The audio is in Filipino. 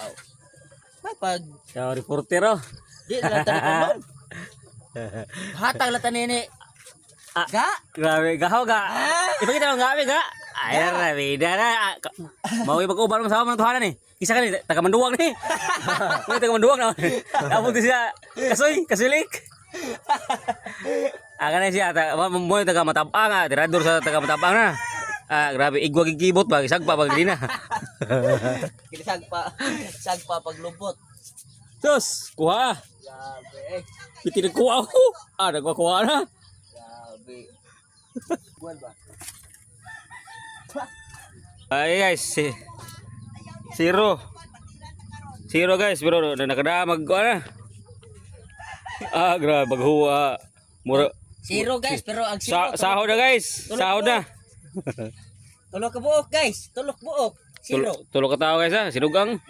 Oh. May pag Sa reporter oh. di lang tanong. Hatag lang tanini. Ga. Grabe, gaho ga. Ipakita mo gabi ga. Ayan na, bida na. Mauwi pag-ubar mo sa mga tuhanan eh. Isa ka ni, taga Manduwag ni. May taga Manduwag na. Tapos siya, kasulik. Kana siya, mo taga Matabang ah. Tirador sa taga Matabang na. Grabe, igwag igibot ba, isag pa pag di na. Sagpa paglubot. Sus, kuha. Grabe. Piti nagkuha ako. Nagkuha na. Grabe. Buwan ba? Ay guys, zero guys, pero nakadamag ko na. Grabe, maghuwa. Mura. Zero guys, pero ang zero. Sahod na guys, sahod na. Tulok ka buok guys, tulok buok. Zero. Tulok ka tao guys ha, sinugang.